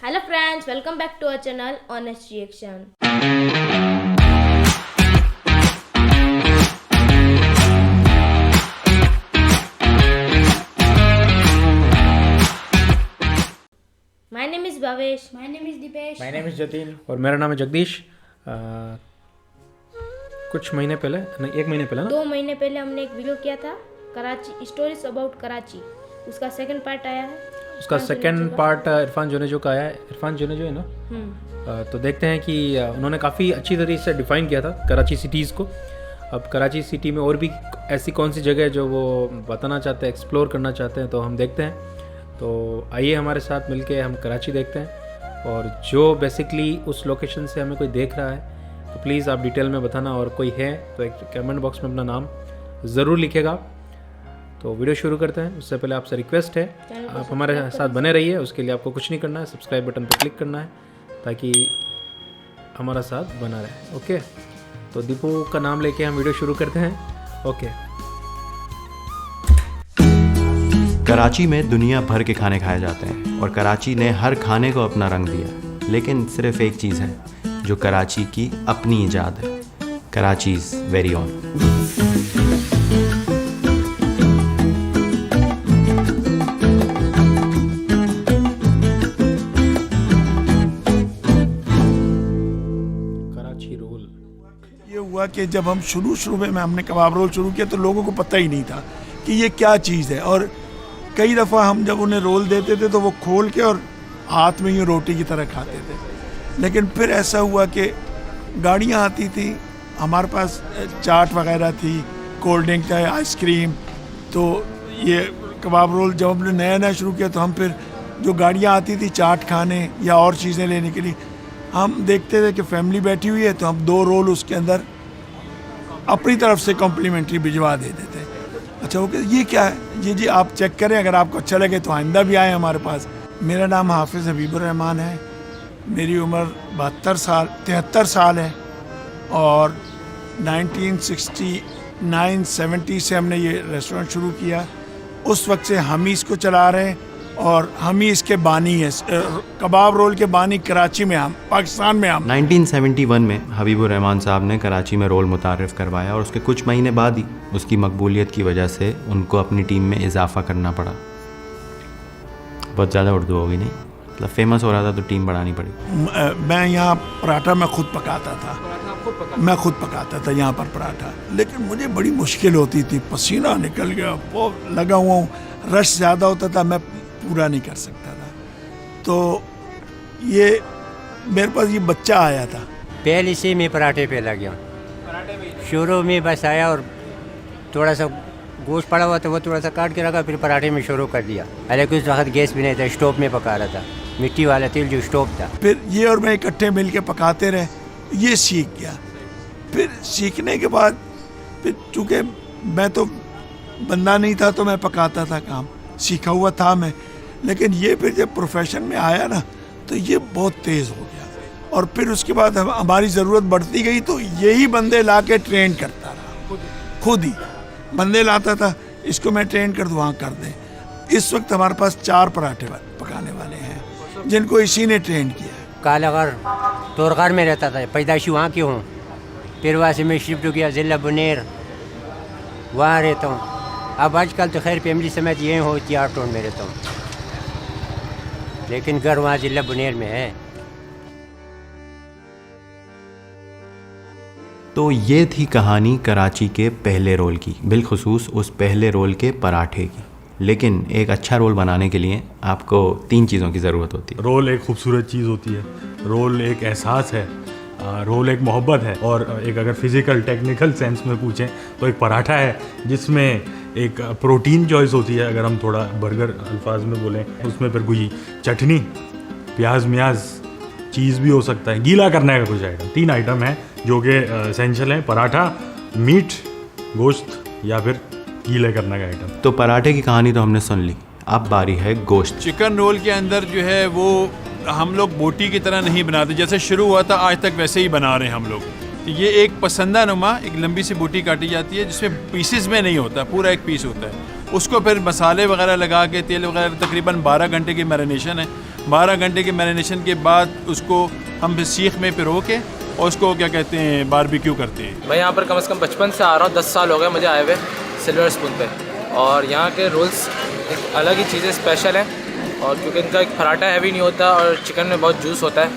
Hello friends, welcome back to our channel Honest Reaction. My name is Bhavesh. My name is Dipesh. My name is Jatin और मेरा नाम है जगदीश। कुछ महीने पहले नहीं, 1 महीने पहले ना 2 महीने पहले हमने एक वीडियो किया था कराची स्टोरीज अबाउट कराची। उसका सेकंड पार्ट आया है। उसका सेकंड पार्ट इरफान जुनेजो का आया है। इरफान जुनेजो है ना। तो देखते हैं कि उन्होंने काफ़ी अच्छी तरीके से डिफ़ाइन किया था कराची सिटीज़ को। अब कराची सिटी में और भी ऐसी कौन सी जगह है जो वो बताना चाहते हैं, एक्सप्लोर करना चाहते हैं, तो हम देखते हैं। तो आइए हमारे साथ मिलके हम कराची देखते हैं। और जो बेसिकली उस लोकेशन से हमें कोई देख रहा है तो प्लीज़ आप डिटेल में बताना, और कोई है तो एक कमेंट बॉक्स में अपना नाम ज़रूर लिखेगा। तो वीडियो शुरू करते हैं। उससे पहले आपसे रिक्वेस्ट है, आप हमारे साथ बने रहिए। उसके लिए आपको कुछ नहीं करना है, सब्सक्राइब बटन पर क्लिक करना है ताकि हमारा साथ बना रहे। ओके, तो दीपू का नाम लेके हम वीडियो शुरू करते हैं। ओके। कराची में दुनिया भर के खाने खाए जाते हैं और कराची ने हर खाने को अपना रंग दिया, लेकिन सिर्फ एक चीज़ है जो कराची की अपनी ईजाद है, कराचीज़ वेरी ओन। कराची रोल। ये हुआ कि जब हम शुरू में हमने कबाब रोल शुरू किया तो लोगों को पता ही नहीं था कि ये क्या चीज़ है। और कई दफ़ा हम जब उन्हें रोल देते थे तो वो खोल के और हाथ में यूँ रोटी की तरह खाते थे। लेकिन फिर ऐसा हुआ कि गाड़ियाँ आती थी, हमारे पास चाट वगैरह थी, कोल्ड ड्रिंक था, आइसक्रीम। तो ये कबाब रोल जब हमने नया नया शुरू किया तो हम फिर जो गाड़ियाँ आती थी चाट खाने या और चीज़ें लेने के लिए, हम देखते थे कि फैमिली बैठी हुई है तो हम 2 रोल उसके अंदर अपनी तरफ से कॉम्प्लीमेंट्री भिजवा देते थे। अच्छा, ओके, ये क्या है? ये जी आप चेक करें, अगर आपको अच्छा लगे तो आइंदा भी आए हमारे पास। मेरा नाम हाफिज़ हबीबुर रहमान है। मेरी उम्र 73 साल है और 1969-70 से हमने ये रेस्टोरेंट शुरू किया। उस वक्त से हम ही इसको चला रहे हैं और हम ही इसके बानी हैं। कबाब रोल के बानी कराची में हम, पाकिस्तान में हम। 1971 में हबीबुर रहमान साहब ने कराची में रोल मुतारिफ़ करवाया और उसके कुछ महीने बाद ही उसकी मकबूलियत की वजह से उनको अपनी टीम में इजाफा करना पड़ा। बहुत ज़्यादा उर्दू होगी नहीं, मतलब फेमस हो रहा था तो टीम बढ़ानी पड़ी। मैं यहाँ पराठा मैं खुद पकाता था। मैं खुद पकाता था यहाँ पर पराठा, लेकिन मुझे बड़ी मुश्किल होती थी। पसीना निकल गया, वो लगा हुआ हूँ, रश ज़्यादा होता था, मैं पूरा नहीं कर सकता था। तो ये मेरे पास ये बच्चा आया था। पहले से मैं पराठे पे लग गया। शुरू में बस आया और थोड़ा सा गोश्त पड़ा हुआ था, वो थोड़ा सा काट के रखा, फिर पराठे में शुरू कर दिया। हालांकि उस वक्त गैस भी नहीं था, स्टोव में पका रहा था, मिट्टी वाला तेल जो स्टोव था। फिर ये और मैं इकट्ठे मिल के पकाते रहे, ये सीख गया। फिर सीखने के बाद फिर चूँकि मैं तो बंदा नहीं था तो मैं पकाता था, काम सीखा हुआ था मैं। लेकिन ये फिर जब प्रोफेशन में आया ना तो ये बहुत तेज़ हो गया। और फिर उसके बाद हमारी ज़रूरत बढ़ती गई तो यही बंदे ला के ट्रेन करता रहा, खुद ही बंदे लाता था, इसको मैं ट्रेन कर दूँ, वहाँ कर दें। इस वक्त हमारे पास 4 पराठे पकाने वाले हैं जिनको इसी ने ट्रेन किया है। कालागढ़ तोरगढ़ में रहता था, पैदाइशी वहाँ की हूँ। फिर वहाँ से मैं शिफ्ट हो गया ज़िला बुनेर, वहाँ रहता हूँ। अब आजकल तो खैर फैमिली समेत यहीं हो, यार टाउन में रहता हूँ, लेकिन घर वहाँ ज़िला बुनेर में है। तो ये थी कहानी कराची के पहले रोल की, बिलखुसूस उस पहले रोल के पराठे की। लेकिन एक अच्छा रोल बनाने के लिए आपको 3 चीज़ों की ज़रूरत होती है। रोल एक खूबसूरत चीज़ होती है, रोल एक एहसास है, रोल एक मोहब्बत है, और एक अगर फिज़िकल टेक्निकल सेंस में पूछें तो एक पराठा है जिसमें एक प्रोटीन चॉइस होती है। अगर हम थोड़ा बर्गर अल्फाज में बोलें, उसमें फिर कोई चटनी, प्याज म्याज चीज़ भी हो सकता है, गीला करने का कुछ आइटम। 3 आइटम हैं जो कि एसेंशियल हैं: पराठा, मीट, गोश्त, या फिर गीले करने का आइटम। तो पराठे की कहानी तो हमने सुन ली, अब बारी है गोश्त। चिकन रोल के अंदर जो है वो हम लोग बोटी की तरह नहीं बनाते, जैसे शुरू हुआ था आज तक वैसे ही बना रहे हैं हम लोग। तो ये एक पसंदा नुमा एक लंबी सी बोटी काटी जाती है जिसमें पीसेस में नहीं होता, पूरा एक पीस होता है। उसको फिर मसाले वगैरह लगा के तेल वगैरह, तकरीबन 12 घंटे की मैरिनेशन है, 12 घंटे के मैरिनेशन के बाद उसको हम फिर सीख में पिरो के और उसको क्या कहते हैं बारबेक्यू करते हैं। मैं यहाँ पर कम से कम बचपन से आ रहा हूँ, 10 साल हो गए मुझे आए हुए सिल्वर स्पून पे, और यहाँ के रोल्स एक अलग ही चीज़ें स्पेशल हैं, और क्योंकि इनका एक पराठा हैवी नहीं होता और चिकन में बहुत जूस होता है,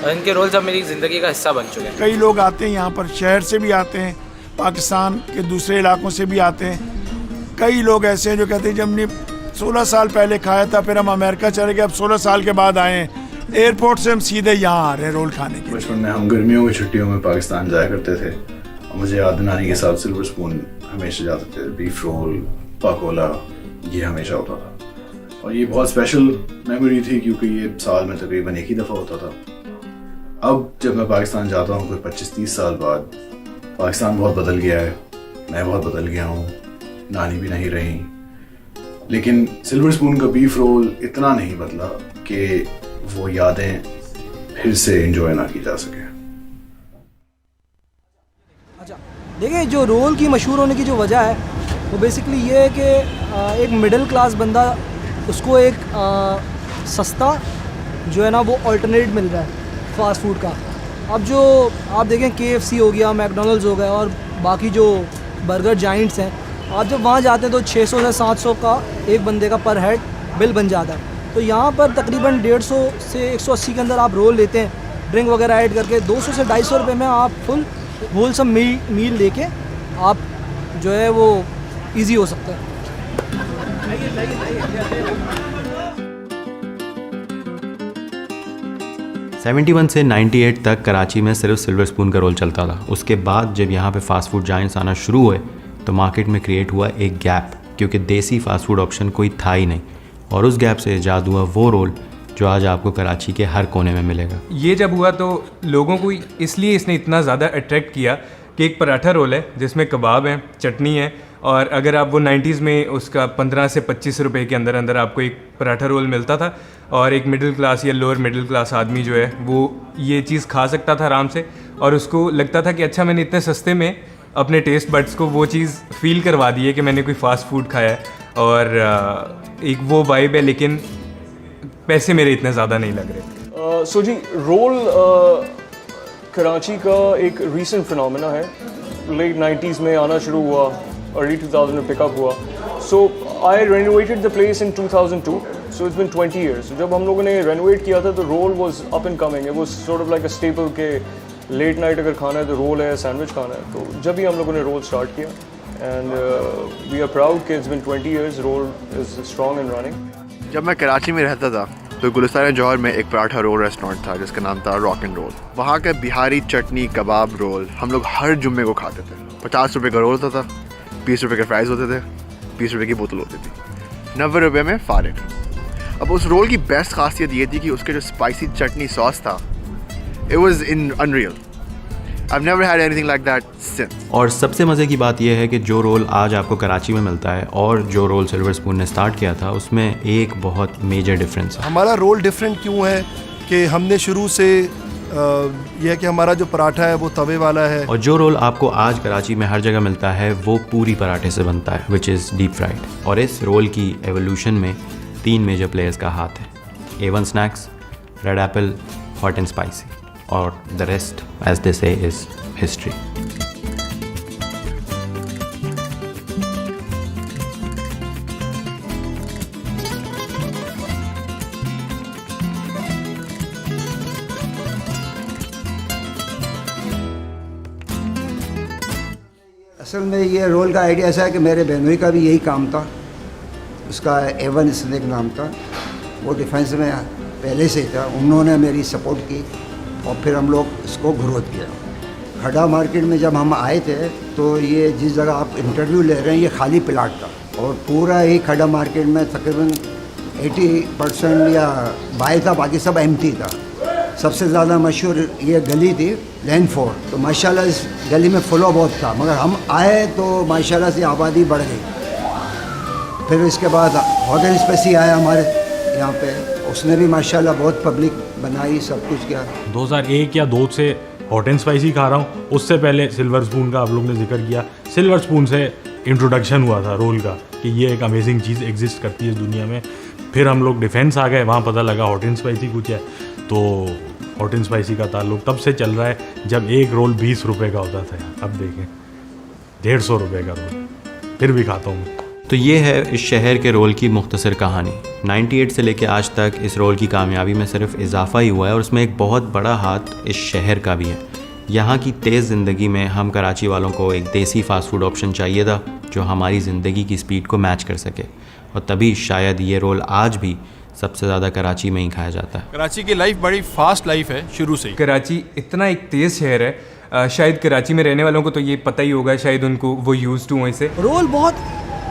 और इनके रोल्स अब मेरी ज़िंदगी का हिस्सा बन चुके हैं। कई लोग आते हैं यहाँ पर, शहर से भी आते हैं, पाकिस्तान के दूसरे इलाकों से भी आते हैं। कई लोग ऐसे हैं जो कहते हैं जब हमने 16 साल पहले खाया था, फिर हम अमेरिका चले गए, अब 16 साल के बाद आए हैं, एयरपोर्ट से हम सीधे यहाँ आ रहे हैं रोल खाने के। बचपन में हम गर्मियों की छुट्टियों में पाकिस्तान जाया करते थे, और मुझे याद नानी के साथ सिल्वर स्पून हमेशा जाते थे। बीफ रोल, पकोड़ा, ये हमेशा होता था, और ये बहुत स्पेशल मेमोरी थी क्योंकि ये साल में तकरीबन एक ही दफ़ा होता था। अब जब मैं पाकिस्तान जाता हूँ कोई 25-30 साल बाद, पाकिस्तान बहुत बदल गया है, मैं बहुत बदल गया हूँ, नानी भी नहीं रही, लेकिन सिल्वर स्पून का बीफ रोल इतना नहीं बदला कि वो यादें फिर से एंजॉय ना की जा सके। अच्छा, देखिए जो रोल की मशहूर होने की जो वजह है वो बेसिकली ये है कि एक मिडिल क्लास बंदा, उसको एक सस्ता जो है ना वो अल्टरनेट मिल रहा है फास्ट फूड का। अब जो आप देखें KFC हो गया, मैकडोनल्ड्स हो गया और बाकी जो बर्गर जाइंट्स हैं, आप जब वहाँ जाते हैं तो 600 से 700 का एक बंदे का पर हेड बिल बन जाता है। तो यहाँ पर तकरीबन 150 से 180 के अंदर आप रोल लेते हैं, ड्रिंक वगैरह ऐड करके 200 से 250 रुपये में आप फुल होलसम मील लेके आप जो है वो इजी हो सकता है। 71 से 98 तक कराची में सिर्फ सिल्वर स्पून का रोल चलता था। उसके बाद जब यहाँ पे फास्ट फूड जायंट्स आना शुरू हुए तो मार्केट में क्रिएट हुआ एक गैप, क्योंकि देसी फास्ट फूड ऑप्शन कोई था ही नहीं, और उस गैप से ईजाद हुआ वो रोल जो आज आपको कराची के हर कोने में मिलेगा। ये जब हुआ तो लोगों को इसलिए इसने इतना ज़्यादा अट्रैक्ट किया कि एक पराठा रोल है जिसमें कबाब हैं, चटनी है, और अगर आप वो 90s में उसका 15 से 25 रुपए के अंदर अंदर आपको एक पराठा रोल मिलता था, और एक मिडिल क्लास या लोअर मिडिल क्लास आदमी जो है वो ये चीज़ खा सकता था आराम से, और उसको लगता था कि अच्छा मैंने इतने सस्ते में अपने टेस्ट बड्स को वो चीज़ फील करवा दी है कि मैंने कोई फास्ट फूड खाया है, और एक वो वाइब है, लेकिन पैसे मेरे इतने ज़्यादा नहीं लग रहे। सो जी, रोल कराची का एक रीसेंट फिनोमेना है, लेट 90s में आना शुरू हुआ, अर्ली 2000 में पिकअप हुआ। So I renovated the place in 2002, so it's been 20 years. जब हम लोगों ने रेनोवेट किया था तो roll was up and coming, it was sort of like a staple के लेट नाइट अगर खाना है तो रोल है, सैंडविच खाना है, तो जब भी हम लोगों ने रोल स्टार्ट किया, एंड वी आर प्राउड कि it's been 20 years, roll is strong and running. जब मैं कराची में रहता था तो गुलिस्तान जौहर में एक पराठा रोल रेस्टोरेंट था जिसका नाम था रॉक एंड रोल। वहाँ का बिहारी चटनी कबाब रोल हम लोग हर जुम्मे को खाते थे। 50 रुपये का रोल होता था, 20 रुपये के फ्राइज़ होते थे, 20 रुपये की बोतल होती थी, 90 रुपये में फारिग। अब उस रोल की बेस्ट खासियत ये थी कि उसके जो स्पाइसी चटनी सॉस था, it was in unreal. I've never had anything like that since. और सबसे मज़े की बात यह है कि जो रोल आज आपको कराची में मिलता है और जो रोल सिल्वर स्पून ने स्टार्ट किया था, उसमें एक बहुत मेजर डिफरेंस है। हमारा रोल डिफरेंट क्यों है कि हमने शुरू से यह है कि हमारा जो पराठा है वो तवे वाला है, और जो रोल आपको आज कराची में हर जगह मिलता है वो पूरी पराठे से बनता है, विच इज़ डीप फ्राइड। और इस रोल की एवोल्यूशन में 3 मेजर प्लेयर्स का हाथ है, A1 snacks, red Apple, hot and spicy, और द रेस्ट एज दे से इज हिस्ट्री। असल में ये रोल का आइडिया ऐसा है कि मेरे बहनोई का भी यही काम था, उसका A1 स्नैक नाम था, वो डिफेंस में पहले से ही था, उन्होंने मेरी सपोर्ट की और फिर हम लोग इसको ग्रोथ किया। खड़ा मार्केट में जब हम आए थे तो ये जिस जगह आप इंटरव्यू ले रहे हैं ये खाली प्लाट था, और पूरा ही खड़ा मार्केट में तकरीबन 80% या बाय था, बाकी सब एम्प्टी था। सबसे ज़्यादा मशहूर ये गली थी लैंड फोर्ट, तो माशाल्लाह इस गली में फ्लो बहुत था, मगर हम आए तो माशाल्लाह से आबादी बढ़ गई। फिर इसके बाद हॉट एंड स्पाइसी आया हमारे यहाँ पे, उसने भी माशाल्लाह बहुत पब्लिक बनाई, सब कुछ किया। 2001 या 2 से हॉट एंड स्पाइसी खा रहा हूँ, उससे पहले सिल्वर स्पून का आप लोग ने जिक्र किया। सिल्वर स्पून से इंट्रोडक्शन हुआ था रोल का कि ये एक अमेजिंग चीज़ एग्जिस्ट करती है इस दुनिया में। फिर हम लोग डिफेंस आ गए, वहाँ पता लगा हॉट एंड स्पाइसी कुछ है, तो हॉट एंड स्पाइसी का ताल्लुक तब से चल रहा है जब एक रोल 20 रुपये का होता था। अब देखें 150 रुपये का रोल, फिर भी खाता हूँ। तो ये है इस शहर के रोल की मुख्तसर कहानी। 98 से लेकर आज तक इस रोल की कामयाबी में सिर्फ इजाफा ही हुआ है और उसमें एक बहुत बड़ा हाथ इस शहर का भी है। यहाँ की तेज़ ज़िंदगी में हम कराची वालों को एक देसी फास्ट फूड ऑप्शन चाहिए था जो हमारी ज़िंदगी की स्पीड को मैच कर सके, और तभी शायद ये रोल आज भी सबसे ज़्यादा कराची में ही खाया जाता है। कराची की लाइफ बड़ी फास्ट लाइफ है शुरू से ही। कराची इतना एक तेज़ शहर है, शायद कराची में रहने वालों को तो ये पता ही होगा, शायद उनको वो यूज़ टू वहीं से। रोल बहुत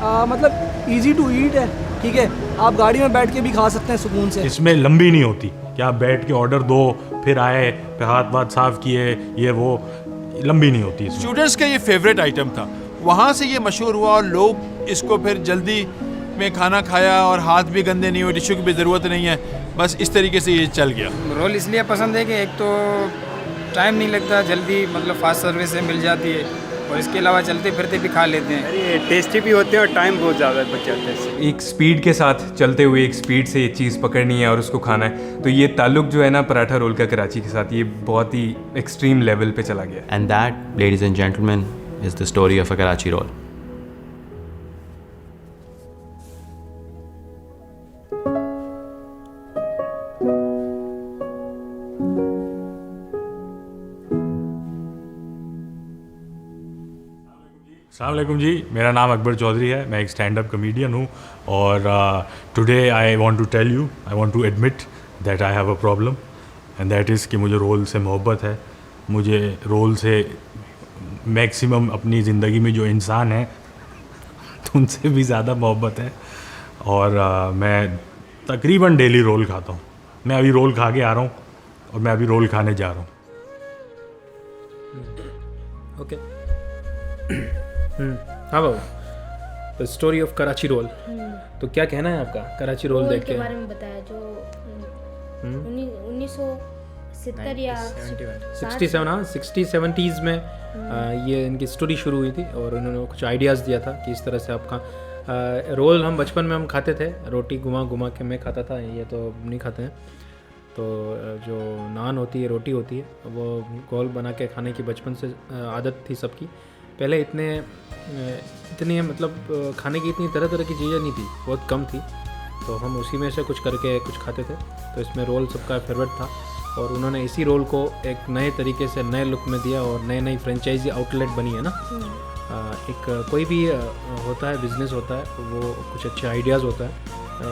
मतलब इजी टू ईट है, ठीक है, आप गाड़ी में बैठ के भी खा सकते हैं सुकून से। इसमें लंबी नहीं होती कि आप बैठ के ऑर्डर दो फिर आए फिर हाथ साफ किए, ये वो लंबी नहीं होती। स्टूडेंट्स का ये फेवरेट आइटम था, वहाँ से ये मशहूर हुआ और लोग इसको फिर जल्दी में खाना खाया और हाथ भी गंदे नहीं हुए, टिश्यू की भी ज़रूरत नहीं है, बस इस तरीके से ये चल गया। रोल इसलिए पसंद है कि एक तो टाइम नहीं लगता, जल्दी मतलब फास्ट सर्विस से मिल जाती है, और इसके अलावा चलते फिरते भी खा लेते हैं। ये टेस्टी भी होते हैं और टाइम बहुत ज़्यादा बच जाता है। एक स्पीड के साथ चलते हुए एक स्पीड से ये चीज़ पकड़नी है और उसको खाना है, तो ये ताल्लुक जो है ना पराठा रोल का कराची के साथ, ये बहुत ही एक्सट्रीम लेवल पे चला गया। And that ladies and gentleman is the story of a Karachi roll. अस्सलाम वालेकुम जी, मेरा नाम अकबर चौधरी है, मैं एक स्टैंड अप कमेडियन हूँ और today I want to tell you, I want to admit that I have a problem and that is कि मुझे रोल से मोहब्बत है। मुझे रोल से मैक्सिमम अपनी ज़िंदगी में जो इंसान है तो उनसे भी ज़्यादा मोहब्बत है, और मैं तकरीबन डेली रोल खाता हूँ। मैं अभी रोल खा के आ रहा हूँ और मैं अभी रोल खाने जा रहा हूँ। ओके हाँ बाबू, स्टोरी ऑफ कराची रोल, तो क्या कहना है आपका कराची रोल देख के? बारे में बताया जो 1970 या 60-70s में ये इनकी स्टोरी शुरू हुई थी और उन्होंने कुछ आइडियाज़ दिया था कि इस तरह से आपका रोल हम बचपन में हम खाते थे, रोटी घुमा घुमा के मैं खाता था, ये तो नहीं खाते हैं। तो जो नान होती है, रोटी होती है, वो गोल बना के खाने की बचपन से आदत थी सबकी। पहले इतनी मतलब खाने की इतनी तरह तरह की चीज़ें नहीं थी, बहुत कम थी, तो हम उसी में से कुछ करके कुछ खाते थे। तो इसमें रोल सबका फेवरेट था और उन्होंने इसी रोल को एक नए तरीके से नए लुक में दिया और नई फ्रेंचाइजी आउटलेट बनी है ना। एक कोई भी होता है, बिज़नेस होता है, वो कुछ अच्छे आइडियाज़ होता है,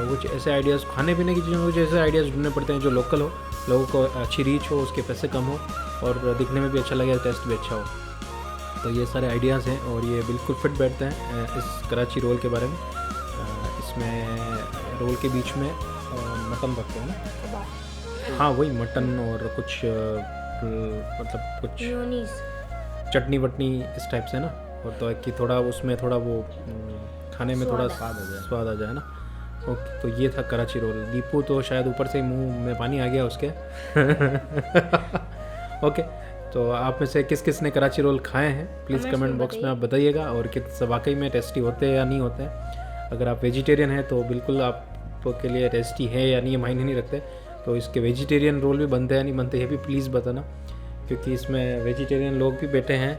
कुछ ऐसे आइडियाज़ खाने पीने की चीज़ों में कुछ ऐसे आइडियाज़ ढूंढने पड़ते हैं जो लोकल हो, लोगों को अच्छी रीच हो, उसके पैसे कम हो और दिखने में भी अच्छा लगे, टेस्ट भी अच्छा हो। तो ये सारे आइडियाज़ हैं और ये बिल्कुल फिट बैठते हैं इस कराची रोल के बारे में। इसमें रोल के बीच में मटन रखते हैं ना, हाँ वही मटन और कुछ मतलब कुछ चटनी वटनी इस टाइप से ना, और तो कि थोड़ा उसमें थोड़ा वो खाने में थोड़ा स्वाद आ जाए ना। ओके, तो ये था कराची रोल। दीपू तो शायद ऊपर से मुंह में पानी आ गया उसके। ओके, तो आप में से किस किस ने कराची रोल खाए हैं प्लीज़ कमेंट बॉक्स में आप बताइएगा, और किस वाकई में टेस्टी होते हैं या नहीं होते हैं। अगर आप वेजिटेरियन हैं तो बिल्कुल आपके लिए टेस्टी है या नहीं ये मायने नहीं रखते, तो इसके वेजिटेरियन रोल भी बनते हैं या नहीं बनते ये भी प्लीज़ बताना, क्योंकि इसमें वेजिटेरियन लोग भी बैठे हैं।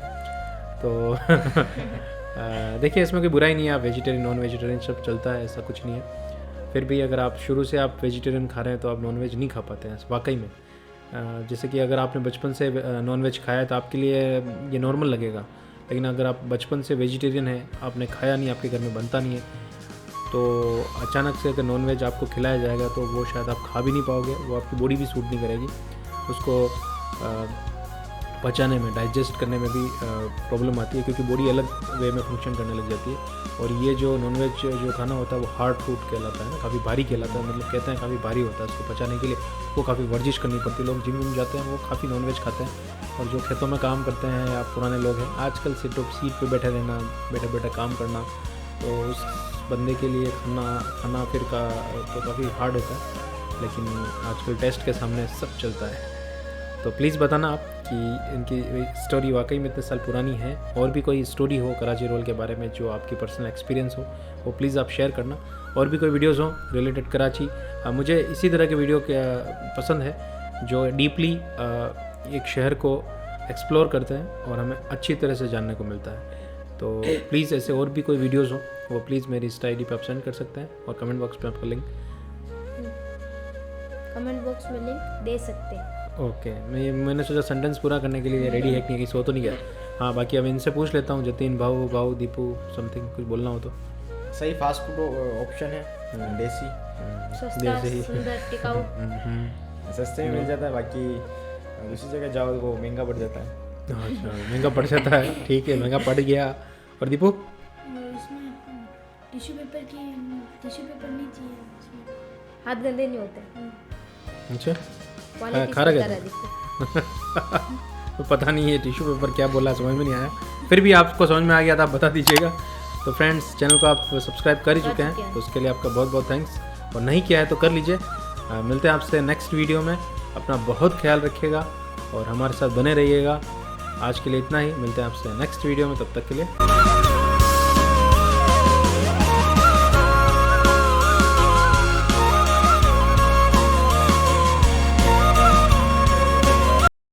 तो देखिए इसमें कोई बुराई नहीं है, आप वेजिटेरियन नॉन वेजिटेरियन सब चलता है, ऐसा कुछ नहीं है। फिर भी अगर आप शुरू से आप वेजिटेरियन खा रहे हैं तो आप नॉन वेज नहीं खा पाते हैं वाकई में। जैसे कि अगर आपने बचपन से नॉन वेज खाया है तो आपके लिए ये नॉर्मल लगेगा, लेकिन अगर आप बचपन से वेजिटेरियन हैं, आपने खाया नहीं, आपके घर में बनता नहीं है, तो अचानक से अगर नॉन वेज आपको खिलाया जाएगा तो वो शायद आप खा भी नहीं पाओगे, वो आपकी बॉडी भी सूट नहीं करेगी, उसको पचाने में, डाइजेस्ट करने में भी प्रॉब्लम आती है, क्योंकि बॉडी अलग वे में फंक्शन करने लग जाती है। और ये जो नॉनवेज जो खाना होता है वो हार्ड फूड कहलाता है ना, काफ़ी भारी कहलाता है, मतलब कहते हैं काफ़ी भारी होता है, उसको पचाने के लिए वो काफ़ी वर्जिश करनी पड़ती है। लोग जिम में जाते हैं वो काफ़ी नॉनवेज खाते हैं, और जो खेतों में काम करते हैं या पुराने लोग हैं, आजकल सीट पे बैठे रहना, बैठे बैठे काम करना, तो उस बंदे के लिए खाना फिर का तो काफ़ी हार्ड होता है, लेकिन आजकल टेस्ट के सामने सब चलता है। तो प्लीज़ बताना आप कि इनकी स्टोरी वाकई में इतने साल पुरानी है। और भी कोई स्टोरी हो कराची रोल के बारे में जो आपकी पर्सनल एक्सपीरियंस हो, वो प्लीज़ आप शेयर करना। और भी कोई वीडियोज़ हो रिलेटेड कराची, मुझे इसी तरह के वीडियो पसंद है जो डीपली एक शहर को एक्सप्लोर करते हैं और हमें अच्छी तरह से जानने को मिलता है। तो प्लीज़ ऐसे और भी कोई वीडियोज़ हो वो प्लीज़ मेरी इंस्टा आईडी पे आप सेंड कर सकते हैं और कमेंट बॉक्स पे आपका लिंक कमेंट बॉक्स में लिंक दे सकते हैं। ओके, मैंने सोचा सेंटेंस पूरा करने के लिए रेडी है कि नहीं, सो तो नहीं गया। हाँ, बाकी अब इनसे पूछ लेता हूँ, जतीन भाऊ दीपू समथिंग कुछ बोलना हो तो। सही फास्ट फूड ऑप्शन है, देसी, सस्ता, सुंदर, टिकाऊ, सस्ते में मिल जाता है। बाकी दूसरी जगह जाओ वो महंगा पड़ जाता है। अच्छा, महंगा पड़ जाता है, ठीक है, महंगा पड़ गया। और दीपू इसमें टिश्यू पेपर नहीं चाहिए, हाथ गंदे नहीं होते। अच्छा, खा रहा है तो पता नहीं है टिश्यू पेपर क्या बोला, समझ में नहीं आया। फिर भी आपको समझ में आ गया था, आप बता दीजिएगा। तो फ्रेंड्स, चैनल को आप सब्सक्राइब कर ही चुके हैं, तो उसके लिए आपका बहुत बहुत थैंक्स। और नहीं किया है तो कर लीजिए। मिलते हैं आपसे नेक्स्ट वीडियो में। अपना बहुत ख्याल रखिएगा और हमारे साथ बने रहिएगा। आज के लिए इतना ही, मिलते हैं आपसे नेक्स्ट वीडियो में, तब तक के लिए।